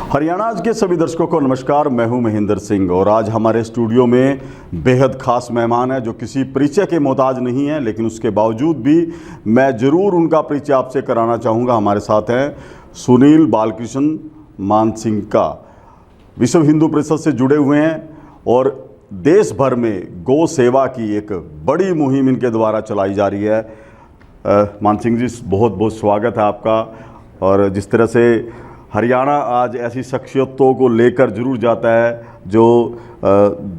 हरियाणा आज के सभी दर्शकों को नमस्कार। मैं हूं महेंद्र सिंह और आज हमारे स्टूडियो में बेहद खास मेहमान है जो किसी परिचय के मोहताज नहीं है, लेकिन उसके बावजूद भी मैं ज़रूर उनका परिचय आपसे कराना चाहूँगा। हमारे साथ हैं सुनील बालकृष्ण मानसिंह का, विश्व हिंदू परिषद से जुड़े हुए हैं और देश भर में गौ सेवा की एक बड़ी मुहिम इनके द्वारा चलाई जा रही है। मानसिंह जी, बहुत बहुत स्वागत है आपका। और जिस तरह से हरियाणा आज ऐसी शख्सियतों को लेकर जरूर जाता है जो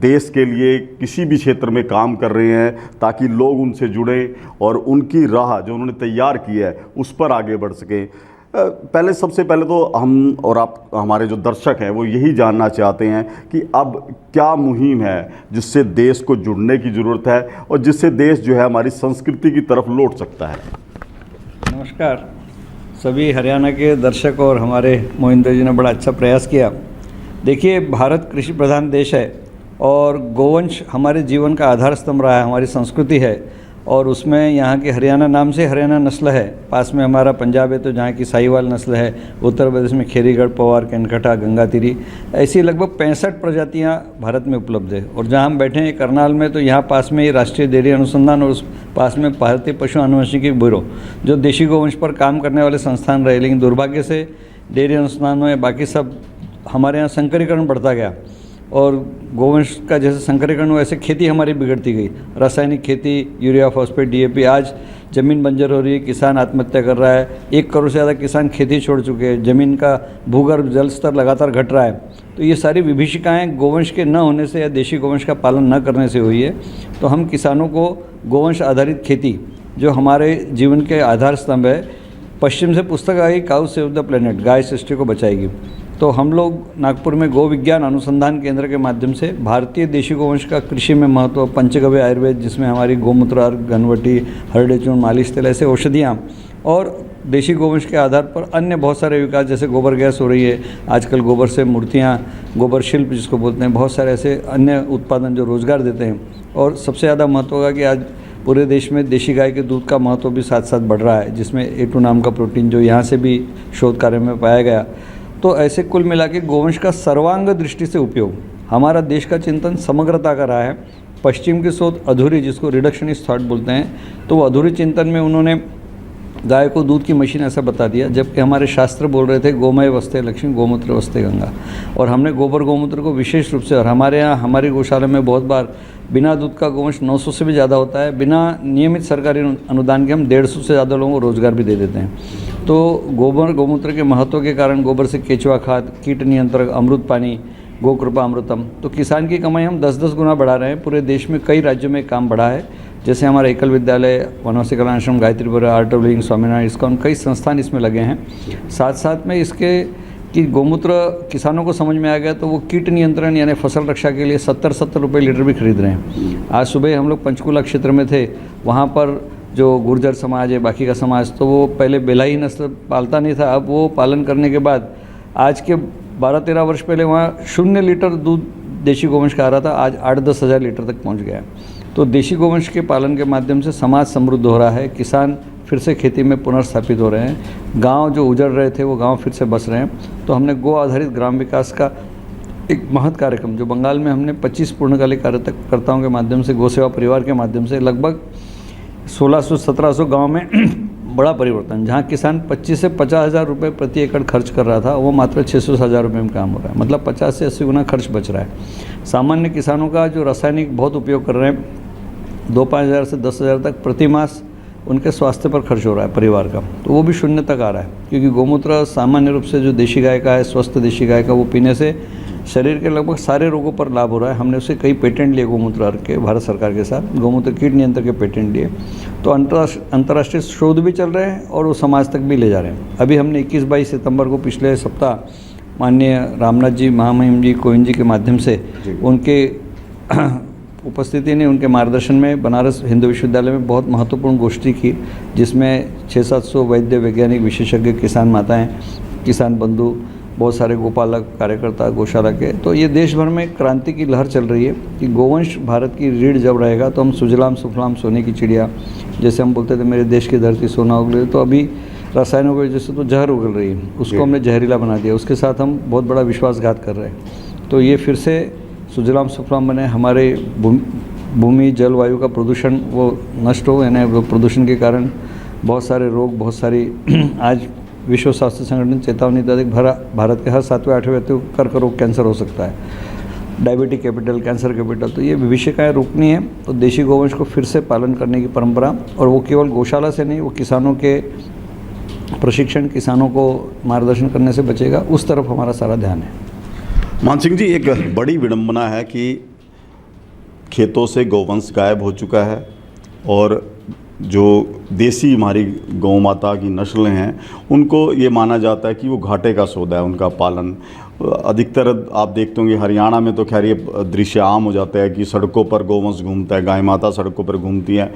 देश के लिए किसी भी क्षेत्र में काम कर रहे हैं, ताकि लोग उनसे जुड़ें और उनकी राह जो उन्होंने तैयार की है उस पर आगे बढ़ सकें। सबसे पहले तो हम और आप, हमारे जो दर्शक हैं, वो यही जानना चाहते हैं कि अब क्या मुहिम है जिससे देश को जुड़ने की ज़रूरत है और जिससे देश जो है हमारी संस्कृति की तरफ लौट सकता है। नमस्कार सभी हरियाणा के दर्शक, और हमारे मोहिंदर जी ने बड़ा अच्छा प्रयास किया। देखिए, भारत कृषि प्रधान देश है और गोवंश हमारे जीवन का आधार स्तंभ रहा है, हमारी संस्कृति है। और उसमें यहाँ के हरियाणा नाम से हरियाणा नस्ल है, पास में हमारा पंजाब है तो जहाँ की साहिवाल नस्ल है, उत्तर प्रदेश में खेरीगढ़, पवार, कनकटा, गंगातीरी, ऐसी लगभग 65 प्रजातियाँ भारत में उपलब्ध है। और जहाँ हम बैठे हैं करनाल में, तो यहाँ पास में ही राष्ट्रीय डेयरी अनुसंधान और उस पास में भारतीय पशु आनुवंशिकी ब्यूरो, जो देशी गोवंश पर काम करने वाले संस्थान रहे। लेकिन दुर्भाग्य से डेयरी अनुसंधान में बाकी सब हमारे यहाँ संकरीकरण बढ़ता गया और गोवंश का जैसे संकरीकरण हुआ, ऐसे खेती हमारी बिगड़ती गई। रासायनिक खेती, यूरिया, फॉस्फेट, डीएपी, आज ज़मीन बंजर हो रही है, किसान आत्महत्या कर रहा है। 1 करोड़ से ज़्यादा किसान खेती छोड़ चुके हैं, ज़मीन का भूगर्भ जल स्तर लगातार घट रहा है। तो ये सारी विभीषिकाएँ गोवंश के न होने से या देशी गोवंश का पालन न करने से हुई है। तो हम किसानों को गोवंश आधारित खेती, जो हमारे जीवन के आधार स्तंभ है, पश्चिम से पुस्तक आई काउ सेव द प्लेनेट, गाय सृष्टि को बचाएगी। तो हम लोग नागपुर में गो विज्ञान अनुसंधान केंद्र के माध्यम से भारतीय देशी गोवंश का कृषि में महत्व, पंचगव्य आयुर्वेद, जिसमें हमारी गोमूत्र अर्क, घनवटी, हरड़े चूर्ण, मालिश तेल, ऐसे औषधियाँ, और देशी गोवंश के आधार पर अन्य बहुत सारे विकास, जैसे गोबर गैस हो रही है आजकल, गोबर से मूर्तियाँ, गोबर शिल्प जिसको बोलते हैं, बहुत सारे ऐसे अन्य उत्पादन जो रोज़गार देते हैं। और सबसे ज़्यादा महत्व होगा कि आज पूरे देश में देशी गाय के दूध का महत्व भी साथ साथ बढ़ रहा है, जिसमें A2 नाम का प्रोटीन जो यहाँ से भी शोध कार्य में पाया गया। तो ऐसे कुल मिला के गोवंश का सर्वांग दृष्टि से उपयोग, हमारा देश का चिंतन समग्रता का रहा है। पश्चिम की सोच अधूरी, जिसको रिडक्शनिस्ट थॉट बोलते हैं, तो वो अधूरी चिंतन में उन्होंने गाय को दूध की मशीन ऐसा बता दिया, जबकि हमारे शास्त्र बोल रहे थे गोमय वस्ते लक्ष्मी, गोमूत्र वस्ते गंगा। और हमने गोबर गोमूत्र को विशेष रूप से, और हमारे यहाँ हमारी गौशाला में बहुत बार बिना दूध का गोवंश 900 से भी ज़्यादा होता है। बिना नियमित सरकारी अनुदान के हम 150 से ज़्यादा लोगों को रोज़गार भी दे देते हैं। तो गोबर गोमूत्र के महत्व के कारण गोबर से केचुआ खाद, कीट नियंत्रक, अमृत पानी, गो कृपा अमृतम, तो किसान की कमाई हम 10-10 गुना बढ़ा रहे हैं। पूरे देश में कई राज्यों में काम बढ़ा है, जैसे हमारा एकल विद्यालय, Vanvasi Kalyan Ashram, Gayatripura, art of living, Swaminarayan, ISKCON, कई संस्थान इसमें लगे हैं। साथ साथ में इसके कि गोमूत्र किसानों को समझ में आ गया, तो वो कीट नियंत्रण यानी फसल रक्षा के लिए 70-70 रुपये लीटर भी खरीद रहे हैं। आज सुबह हम लोग पंचकूला क्षेत्र में थे, वहाँ पर जो गुर्जर समाज है, बाकी का समाज, तो वो पहले बेलाई नस्ल पालता नहीं था, अब वो पालन करने के बाद आज के 12-13 वर्ष पहले वहाँ 0 लीटर दूध देशी गोवंश का आ रहा था, आज 8-10 हज़ार लीटर तक पहुँच गया है। तो देशी गोवंश के पालन के माध्यम से समाज समृद्ध हो रहा है, किसान फिर से खेती में पुनर्स्थापित हो रहे हैं, गांव जो उजड़ रहे थे वो गांव फिर से बस रहे हैं। तो हमने गो आधारित ग्राम विकास का एक महत् कार्यक्रम, जो बंगाल में हमने 25 पूर्णकालिक कार्यकर्ताओं के माध्यम से, गो सेवा परिवार के माध्यम से, लगभग 1600-1700 गाँव में बड़ा परिवर्तन, जहाँ किसान 25 से 50 हज़ार रुपये प्रति एकड़ खर्च कर रहा था, वो मात्र 600 हज़ार रुपये में काम हो रहा है। मतलब 50 से 80 गुना खर्च बच रहा है। सामान्य किसानों का जो रासायनिक बहुत उपयोग कर रहे हैं, 2-5 हज़ार से 10 हज़ार तक प्रति मास उनके स्वास्थ्य पर खर्च हो रहा है परिवार का, तो वो भी 0 तक आ रहा है। क्योंकि गोमूत्र सामान्य रूप से जो देशी गाय का है, स्वस्थ देशी गाय का, वो पीने से शरीर के लगभग सारे रोगों पर लाभ हो रहा है। हमने उससे कई पेटेंट लिए गोमूत्र अर्क के, भारत सरकार के साथ गोमूत्र कीट नियंत्रण के पेटेंट लिए। तो अंतर्राष्ट्रीय शोध भी चल रहे हैं और वो समाज तक भी ले जा रहे हैं। अभी हमने 21-22 सितंबर को पिछले सप्ताह माननीय रामनाथ जी, महामहिम जी, कोविंद जी के माध्यम से, उनके उपस्थिति ने, उनके मार्गदर्शन में बनारस हिंदू विश्वविद्यालय में बहुत महत्वपूर्ण गोष्ठी की, जिसमें 600-700 वैद्य, वैज्ञानिक, विशेषज्ञ, किसान माताएं, किसान बंधु, बहुत सारे गोपालक, कार्यकर्ता गौशाला के। तो ये देश भर में क्रांति की लहर चल रही है कि गोवंश भारत की रीढ़ जब रहेगा तो हम सुजलाम सुफलाम सोने की चिड़िया, जैसे हम बोलते थे मेरे देश की धरती सोना उगले, तो अभी रसायनों की वजह से तो जहर उगल रही है, उसको हमने जहरीला बना दिया, उसके साथ हम बहुत बड़ा विश्वासघात कर रहे हैं। तो ये फिर से सुजलाम सुफलाम बने, हमारे भूमि जलवायु का प्रदूषण वो नष्ट हो, यानी वो प्रदूषण के कारण बहुत सारे रोग, बहुत सारी आज विश्व स्वास्थ्य संगठन चेतावनी दी, भारत के हर 7वें-8वें व्यक्ति को कर्क रोग, कैंसर हो सकता है, डायबिटिक कैपिटल, कैंसर कैपिटल। तो ये विभीषिकाएँ रोकनी है, तो देशी गोवंश को फिर से पालन करने की परंपरा, और वो केवल गौशाला से नहीं, वो किसानों के प्रशिक्षण, किसानों को मार्गदर्शन करने से बचेगा, उस तरफ हमारा सारा ध्यान है। मान सिंह जी, एक बड़ी विडंबना है कि खेतों से गोवंश गायब हो चुका है और जो देसी हमारी गौ माता की नस्लें हैं उनको ये माना जाता है कि वो घाटे का सौदा है उनका पालन। अधिकतर आप देखते होंगे हरियाणा में तो खैर ये दृश्य आम हो जाता है कि सड़कों पर गोवंश घूमता है, गाय माता सड़कों पर घूमती हैं।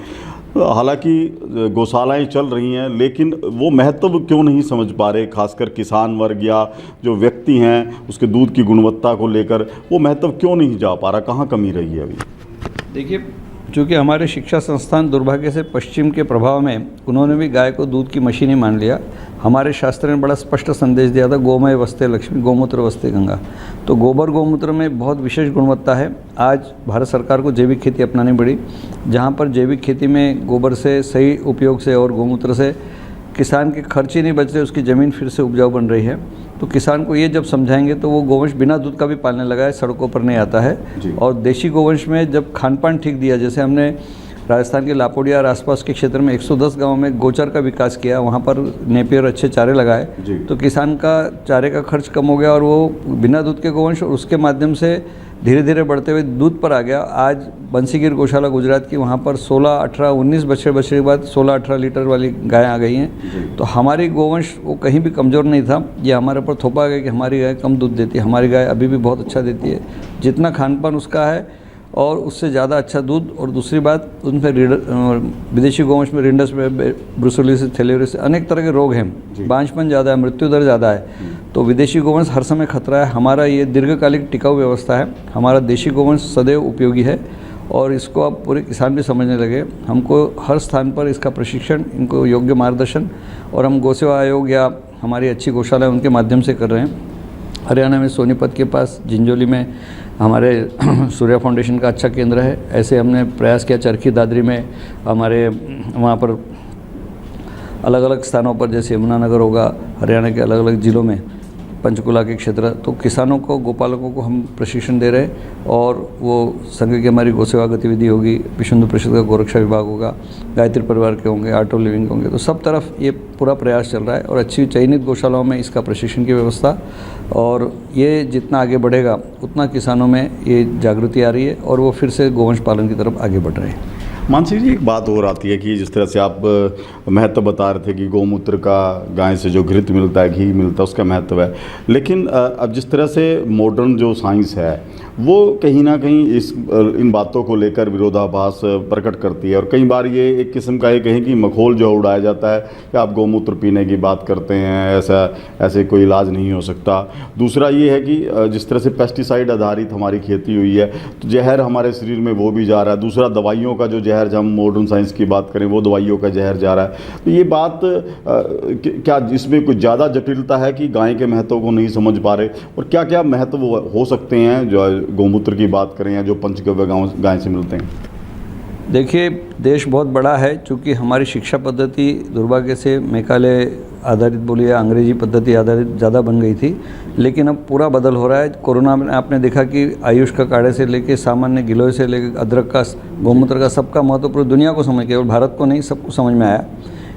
हालांकि गौशालाएं चल रही हैं, लेकिन वो महत्व क्यों नहीं समझ पा रहे, खासकर किसान वर्ग या जो व्यक्ति हैं उसके दूध की गुणवत्ता को लेकर वो महत्व क्यों नहीं जा पा रहा, कहाँ कमी रही है अभी? देखिए, चूँकि हमारे शिक्षा संस्थान दुर्भाग्य से पश्चिम के प्रभाव में उन्होंने भी गाय को दूध की मशीन ही मान लिया। हमारे शास्त्र ने बड़ा स्पष्ट संदेश दिया था, गोमय वस्ते लक्ष्मी, गोमूत्र वस्ते गंगा। तो गोबर गोमूत्र में बहुत विशेष गुणवत्ता है। आज भारत सरकार को जैविक खेती अपनानी पड़ी, जहाँ पर जैविक खेती में गोबर से सही उपयोग से और गोमूत्र से किसान के खर्च ही नहीं बच रहे, उसकी ज़मीन फिर से उपजाऊ बन रही है। तो किसान को ये जब समझाएंगे तो वो गोवंश बिना दूध का भी पालने लगा है, सड़कों पर नहीं आता है। और देशी गोवंश में जब खान पान ठीक दिया, जैसे हमने राजस्थान के लापोडिया और आसपास के क्षेत्र में 110 गांव में गोचर का विकास किया, वहाँ पर नेपियर अच्छे चारे लगाए, तो किसान का चारे का खर्च कम हो गया और वो बिना दूध के गोवंश, और उसके माध्यम से धीरे धीरे बढ़ते हुए दूध पर आ गया। आज बंसीगिर गौशाला गुजरात की, वहाँ पर 16, 18, 19 बछड़े के बाद 16-18 लीटर वाली गायें आ गई हैं। तो हमारी गोवंश वो कहीं भी कमज़ोर नहीं था। ये हमारे ऊपर थोपा गया कि हमारी गाय कम दूध देती है, हमारी गाय अभी भी बहुत अच्छा देती है। जितना खान पान उसका है और उससे ज़्यादा अच्छा दूध। और दूसरी बात, उनमें विदेशी गोवंश में रिंडस में ब्रुसेलोसिस, थैलेरियोसिस अनेक तरह के रोग हैं, बांझपन ज़्यादा है, मृत्यु दर ज़्यादा है। तो विदेशी गोवंश हर समय खतरा है। हमारा ये दीर्घकालिक टिकाऊ व्यवस्था है, हमारा देशी गोवंश सदैव उपयोगी है और इसको अब पूरे किसान भी समझने लगे। हमको हर स्थान पर इसका प्रशिक्षण, इनको योग्य मार्गदर्शन, और हम गौसेवा आयोग या हमारी अच्छी गौशाला उनके माध्यम से कर रहे हैं। हरियाणा में सोनीपत के पास जिंजोली में हमारे सूर्या फाउंडेशन का अच्छा केंद्र है। ऐसे हमने प्रयास किया, चरखी दादरी में हमारे वहाँ पर अलग अलग स्थानों पर, जैसे यमुनानगर होगा, हरियाणा के अलग अलग ज़िलों में, पंचकुला के क्षेत्र, तो किसानों को, गोपालकों को हम प्रशिक्षण दे रहे हैं। और वो संघ की हमारी गौसेवा गतिविधि होगी, विश्व हिंदू परिषद का गोरक्षा विभाग होगा, गायत्री परिवार के होंगे, आर्ट ऑफ लिविंग होंगे, तो सब तरफ ये पूरा प्रयास चल रहा है। और अच्छी चयनित गौशालाओं में इसका प्रशिक्षण की व्यवस्था, और ये जितना आगे बढ़ेगा उतना किसानों में ये जागृति आ रही है और वो फिर से गोवंश पालन की तरफ आगे बढ़ रहे हैं। मानसी जी, एक बात और आती है कि जिस तरह से आप महत्व बता रहे थे कि गौमूत्र का, गाय से जो घृत मिलता है, घी मिलता है, उसका महत्व है, लेकिन अब जिस तरह से मॉडर्न जो साइंस है वो कहीं ना कहीं इन बातों को लेकर विरोधाभास प्रकट करती है। और कई बार ये एक किस्म का ये कहें कि मखौल जो उड़ाया जाता है कि आप गौमूत्र पीने की बात करते हैं, ऐसे कोई इलाज नहीं हो सकता। दूसरा ये है कि जिस तरह से पेस्टिसाइड आधारित हमारी खेती हुई है, तो जहर हमारे शरीर में वो भी जा रहा है। दूसरा, दवाइयों का जो जहर, जब हम मॉडर्न साइंस की बात करें, वो दवाइयों का जहर जा रहा है। तो ये बात क्या इसमें कुछ ज़्यादा जटिलता है कि गाय के महत्व को नहीं समझ पा रहे, और क्या क्या महत्व हो सकते हैं जो गौमूत्र की बात करें या जो पंचगव्य गाय से मिलते हैं? देखिए, देश बहुत बड़ा है, चूँकि हमारी शिक्षा पद्धति दुर्भाग्य से मेघालय आधारित बोलिए, अंग्रेजी पद्धति आधारित ज़्यादा बन गई थी, लेकिन अब पूरा बदल हो रहा है। कोरोना में आपने देखा कि आयुष का काढ़े से लेके सामान्य गिलोय से लेकर अदरक का, गौमूत्र का, सबका महत्व पूरी दुनिया को समझ, केवल भारत को नहीं, सबको समझ में आया।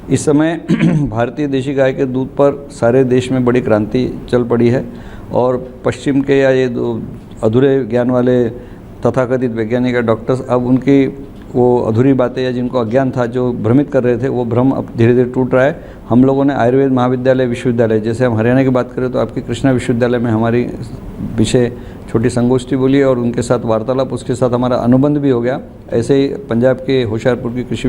इस समय भारतीय देशी गाय के दूध पर सारे देश में बड़ी क्रांति चल पड़ी है। और पश्चिम के या ये अधूरे ज्ञान वाले तथाकथित वैज्ञानिक या डॉक्टर्स, अब उनकी वो अधूरी बातें या जिनको अज्ञान था, जो भ्रमित कर रहे थे, वो भ्रम अब धीरे धीरे टूट रहा है। हम लोगों ने आयुर्वेद महाविद्यालय, विश्वविद्यालय, जैसे हम हरियाणा की बात करें तो आपकी कृष्णा विश्वविद्यालय में हमारी विषय छोटी संगोष्ठी बोली और उनके साथ वार्तालाप, उसके साथ हमारा अनुबंध भी हो गया। ऐसे ही पंजाब के होशियारपुर की कृषि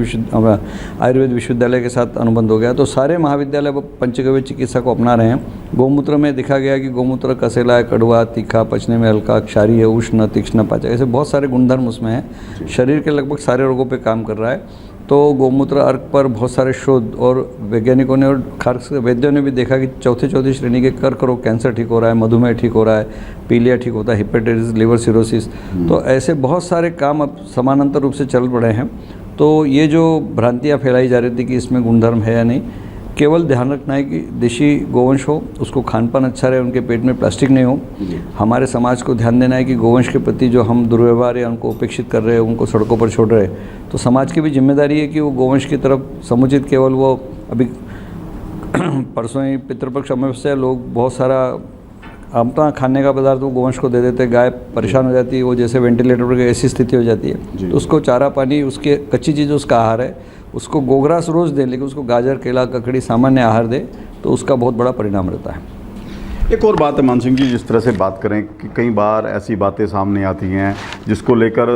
आयुर्वेद विश्वविद्यालय के साथ अनुबंध हो गया। तो सारे महाविद्यालय पंचगव्य चिकित्सा को अपना रहे हैं। गौमूत्र में देखा गया कि गौमूत्र कसैला है, कड़वा, तीखा, पचने में हल्का, क्षारीय, उष्ण, तीक्ष्ण, पाचक, ऐसे बहुत सारे गुणधर्म उसमें हैं। शरीर के लगभग सारे रोगों पर काम कर रहा है। तो गोमूत्र अर्क पर बहुत सारे शोध और वैज्ञानिकों ने और खास वैद्यों ने भी देखा कि चौथी श्रेणी के कर्क रोग, कैंसर ठीक हो रहा है, मधुमेह ठीक हो रहा है, पीलिया ठीक होता है, हेपेटाइटिस, लिवर सिरोसिस, तो ऐसे बहुत सारे काम अब समानांतर रूप से चल पड़े हैं। तो ये जो भ्रांतियाँ फैलाई जा रही थी कि इसमें गुणधर्म है या नहीं, केवल ध्यान रखना है कि देशी गोवंश हो, उसको खान पान अच्छा रहे, उनके पेट में प्लास्टिक नहीं हो। हमारे समाज को ध्यान देना है कि गोवंश के प्रति जो हम दुर्व्यवहार या उनको उपेक्षित कर रहे हैं, उनको सड़कों पर छोड़ रहे हैं, तो समाज की भी जिम्मेदारी है कि वो गोवंश की तरफ समुचित, केवल वो अभी परसों ही पितृपक्ष अमावस्या, लोग बहुत सारा अपना खाने का पदार्थ वो गोवंश को दे देते, गाय परेशान हो जाती है, वो जैसे वेंटिलेटर पर ऐसी स्थिति हो जाती है, तो उसको चारा पानी, उसके कच्ची चीज़ उसका आहार है, उसको गोग्रास रोज़ दें, लेकिन उसको गाजर, केला, ककड़ी सामान्य आहार दें, तो उसका बहुत बड़ा परिणाम रहता है। एक और बात है मान सिंह जी, जिस तरह से बात करें कि कई बार ऐसी बातें सामने आती हैं जिसको लेकर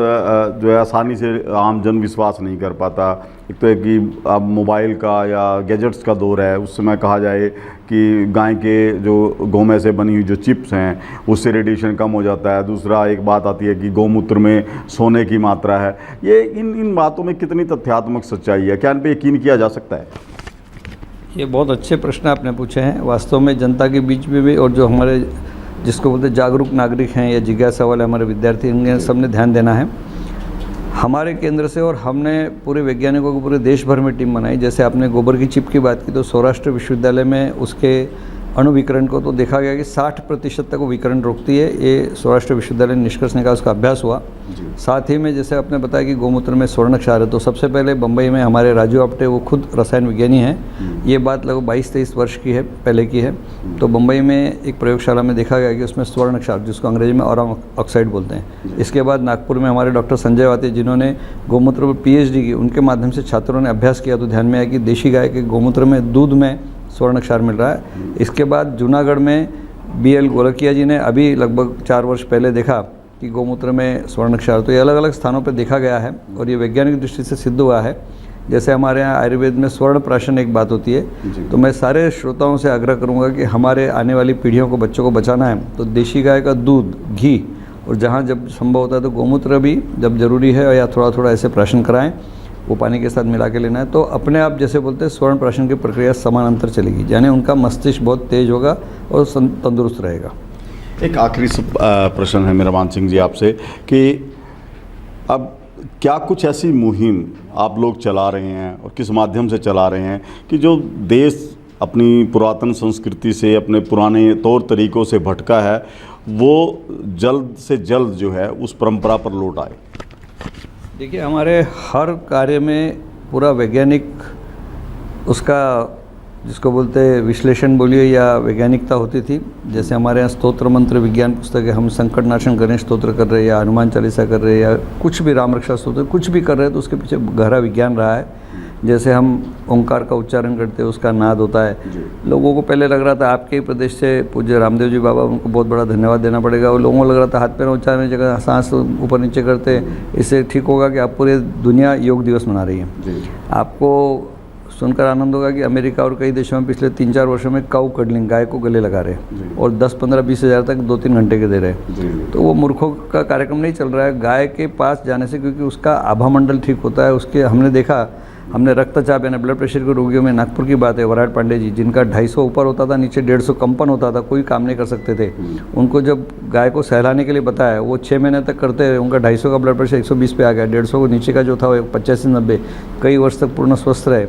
जो है आसानी से आम जन विश्वास नहीं कर पाता। एक तो है कि अब मोबाइल का या गैजेट्स का दौर है, उस समय कहा जाए कि गाय के जो गौमे से बनी हुई जो चिप्स हैं उससे रेडिएशन कम हो जाता है। दूसरा एक बात आती है कि गौमूत्र में सोने की मात्रा है। ये इन बातों में कितनी तथ्यात्मक सच्चाई है, क्या इन पर यकीन किया जा सकता है? ये बहुत अच्छे प्रश्न आपने पूछे हैं। वास्तव में जनता के बीच में भी, और जो हमारे जिसको बोलते जागरूक नागरिक हैं या जिज्ञासा वाले हमारे विद्यार्थी, इनके सबने ध्यान देना है। हमारे केंद्र से और हमने पूरे वैज्ञानिकों को पूरे देश भर में टीम बनाई। जैसे आपने गोबर की चिप की बात की, तो सौराष्ट्र विश्वविद्यालय में उसके अणुविकरण को तो देखा गया कि 60% तक वो विकरण रोकती है। ये सौराष्ट्र विश्वविद्यालय ने निष्कर्ष निकाला, उसका अभ्यास हुआ। साथ ही में जैसे आपने बताया कि गोमूत्र में स्वर्ण क्षार है, तो सबसे पहले बम्बई में हमारे राजू आप्टे, वो खुद रसायन विज्ञानी हैं, ये बात लगभग 22-23 वर्ष की है, पहले की है। तो बम्बई में एक प्रयोगशाला में देखा गया कि उसमें स्वर्ण क्षार, जिसको अंग्रेजी में ऑरम ऑक्साइड बोलते हैं। इसके बाद नागपुर में हमारे डॉक्टर संजय वाते, जिन्होंने गोमूत्र पर PhD की, उनके माध्यम से छात्रों ने अभ्यास किया, तो ध्यान में आया कि देशी गाय के गोमूत्र में, दूध में स्वर्ण क्षार मिल रहा है। इसके बाद जूनागढ़ में BL गोरखिया जी ने अभी लगभग 4 वर्ष पहले देखा कि गोमूत्र में स्वर्ण क्षार, तो ये अलग अलग स्थानों पर देखा गया है और ये वैज्ञानिक दृष्टि से सिद्ध हुआ है। जैसे हमारे यहाँ आयुर्वेद में स्वर्ण प्राशन एक बात होती है, तो मैं सारे श्रोताओं से आग्रह करूँगा कि हमारे आने वाली पीढ़ियों को, बच्चों को बचाना है, तो देशी गाय का दूध, घी, और जहाँ जब संभव होता है तो गोमूत्र भी जब जरूरी है या थोड़ा थोड़ा ऐसे प्राशन कराएं, वो पानी के साथ मिला के लेना है, तो अपने आप जैसे बोलते हैं स्वर्ण प्राशन की प्रक्रिया समानांतर चलेगी, यानी उनका मस्तिष्क बहुत तेज होगा और तंदुरुस्त रहेगा। एक आखिरी प्रश्न है मेरा मान सिंह जी आपसे कि अब क्या कुछ ऐसी मुहिम आप लोग चला रहे हैं और किस माध्यम से चला रहे हैं कि जो देश अपनी पुरातन संस्कृति से, अपने पुराने तौर तरीक़ों से भटका है, वो जल्द से जल्द जो है उस परंपरा पर लौट आए? देखिए, हमारे हर कार्य में पूरा वैज्ञानिक उसका, जिसको बोलते हैं विश्लेषण बोलिए या वैज्ञानिकता होती थी। जैसे हमारे यहाँ स्तोत्र मंत्र विज्ञान पुस्तक है, हम संकट नाशन गणेश स्तोत्र कर रहे हैं या हनुमान चालीसा कर रहे हैं या कुछ भी राम रक्षा स्तोत्र कुछ भी कर रहे हैं, तो उसके पीछे गहरा विज्ञान रहा है। जैसे हम ओंकार का उच्चारण करते हैं, उसका नाद होता है। लोगों को पहले लग रहा था, आपके ही प्रदेश से पूज्य रामदेव जी बाबा, उनको बहुत बड़ा धन्यवाद देना पड़ेगा। और लोगों को लग रहा था हाथ पैर उच्चारण की जगह सांस ऊपर नीचे करते, इससे ठीक होगा कि आप पूरे दुनिया योग दिवस मना रही है। आपको सुनकर आनंद होगा कि अमेरिका और कई देशों में पिछले 3-4 वर्षों में काऊ कडलिंग, गाय को गले लगा रहे हैं और 10-15-20 हज़ार तक 2-3 घंटे के दे रहे हैं। तो वो मूर्खों का कार्यक्रम नहीं चल रहा है। गाय के पास जाने से, क्योंकि उसका आभा मंडल ठीक होता है, उसके हमने देखा, हमने रक्तचाप यानी ब्लड प्रेशर के रोगियों में, नागपुर की बात है, वराट पांडे जी, जिनका 250 ऊपर होता था, नीचे 150 कंपन होता था, कोई काम नहीं कर सकते थे। उनको जब गाय को सहलाने के लिए बताया, वो 6 महीने तक करते रहे, उनका 250 का ब्लड प्रेशर 120 पे आ गया, 150 को नीचे का जो था वो 85-90, कई वर्ष तक पूर्ण स्वस्थ रहे,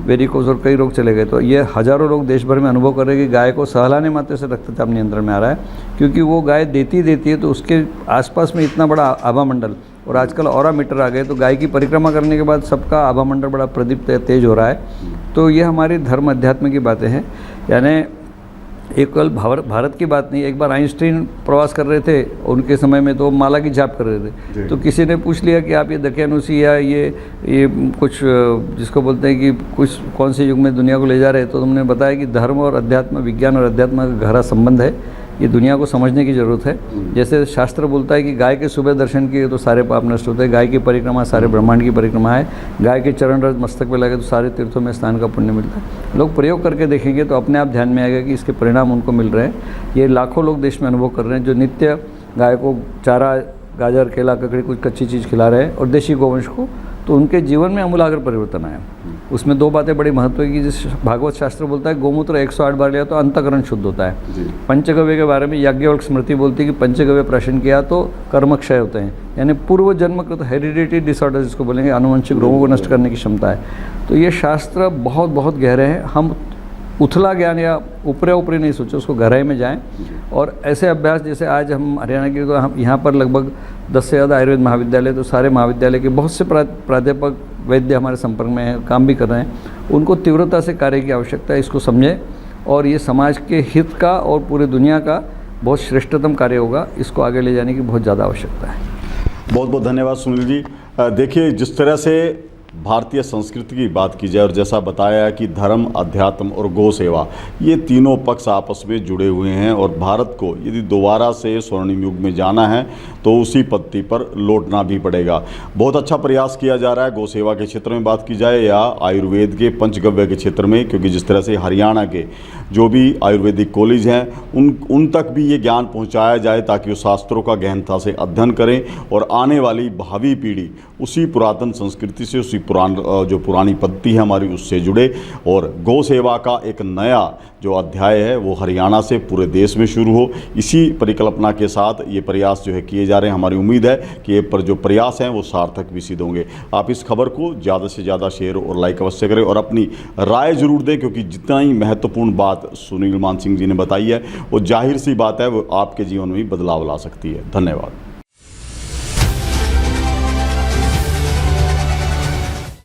वेरिकोज और कई रोग चले गए। तो ये हज़ारों लोग देश भर में अनुभव कर रहे हैं कि गाय को सहलाने मात्र से रक्तचाप नियंत्रण में आ रहा है, क्योंकि वो गाय देती है, तो उसके आसपास में इतना बड़ा आभा मंडल, और आजकल ऑरा मीटर आ गए, तो गाय की परिक्रमा करने के बाद सबका आभा मंडल बड़ा प्रदीप्त तेज हो रहा है। तो ये हमारी धर्म अध्यात्म की बातें हैं। यानी एक कल भारत की बात नहीं, एक बार आइंस्टीन प्रवास कर रहे थे, उनके समय में तो माला की जाप कर रहे थे, तो किसी ने पूछ लिया कि आप ये दकियानुसी या ये कुछ जिसको बोलते हैं कि कुछ कौन से युग में दुनिया को ले जा रहे हैं, तो तुमने बताया कि धर्म और अध्यात्म, विज्ञान और अध्यात्म का गहरा संबंध है, ये दुनिया को समझने की ज़रूरत है। जैसे शास्त्र बोलता है कि गाय के सुबह दर्शन किए तो सारे पाप नष्ट होते हैं, गाय की परिक्रमा सारे ब्रह्मांड की परिक्रमा है, गाय के चरण रज मस्तक पे लगे तो सारे तीर्थों में स्नान का पुण्य मिलता है। लोग प्रयोग करके देखेंगे तो अपने आप ध्यान में आएगा कि इसके परिणाम उनको मिल रहे हैं। ये लाखों लोग देश में अनुभव कर रहे हैं, जो नित्य गाय को चारा, गाजर, केला, ककड़ी, कुछ कच्ची चीज़ खिला रहे हैं और देशी गोवंश को तो उनके जीवन में आमूलाग्र परिवर्तन आया। उसमें 2 बातें बड़ी महत्व की, जिस भागवत शास्त्र बोलता है गोमूत्र 108 बार लिया तो अंतःकरण शुद्ध होता है। पंचगव्य के बारे में याज्ञवल्क्य स्मृति बोलती है कि पंचगव्य प्राशन किया तो कर्मक्षय होते हैं, यानी पूर्व जन्मकृत हेरिडिटी डिसऑर्डर जिसको बोलेंगे, आनुवंशिक रोगों को नष्ट करने की क्षमता है। तो ये शास्त्र बहुत बहुत गहरे हैं। हम उथला ज्ञान या ऊपरी नहीं सोचे, उसको गहराई में जाएं। और ऐसे अभ्यास जैसे आज हम हरियाणा के, तो हम यहाँ पर लगभग 10 से ज़्यादा आयुर्वेद महाविद्यालय, तो सारे महाविद्यालय के बहुत से प्राध्यापक वैद्य हमारे संपर्क में हैं, काम भी कर रहे हैं। उनको तीव्रता से कार्य की आवश्यकता है, इसको समझें और ये समाज के हित का और पूरी दुनिया का बहुत श्रेष्ठतम कार्य होगा। इसको आगे ले जाने की बहुत ज़्यादा आवश्यकता है। बहुत बहुत धन्यवाद सुनील जी। देखिए, जिस तरह से भारतीय संस्कृति की बात की जाए और जैसा बताया कि धर्म, अध्यात्म और गौ सेवा, ये तीनों पक्ष आपस में जुड़े हुए हैं और भारत को यदि दोबारा से स्वर्णिम युग में जाना है तो उसी पत्ती पर लौटना भी पड़ेगा। बहुत अच्छा प्रयास किया जा रहा है गौ सेवा के क्षेत्र में बात की जाए या आयुर्वेद के पंचगव्य के क्षेत्र में, क्योंकि जिस तरह से हरियाणा के जो भी आयुर्वेदिक कॉलेज हैं उन तक भी ये ज्ञान पहुँचाया जाए ताकि वो शास्त्रों का गहनता से अध्ययन करें और आने वाली भावी पीढ़ी उसी पुरातन संस्कृति से, उसी जो पुरानी पद्धति है हमारी, उससे जुड़े। और गौ सेवा का एक नया जो अध्याय है वो हरियाणा से पूरे देश में शुरू हो, इसी परिकल्पना के साथ ये प्रयास जो है किए जा रहे हैं। हमारी उम्मीद है कि ये पर जो प्रयास हैं वो सार्थक भी सिद्ध होंगे। आप इस खबर को ज़्यादा से ज़्यादा शेयर और लाइक अवश्य करें और अपनी राय ज़रूर दें, क्योंकि जितना ही महत्वपूर्ण बात सुनील मानसिंह जी ने बताई है वो जाहिर सी बात है वो आपके जीवन में भी बदलाव ला सकती है। धन्यवाद।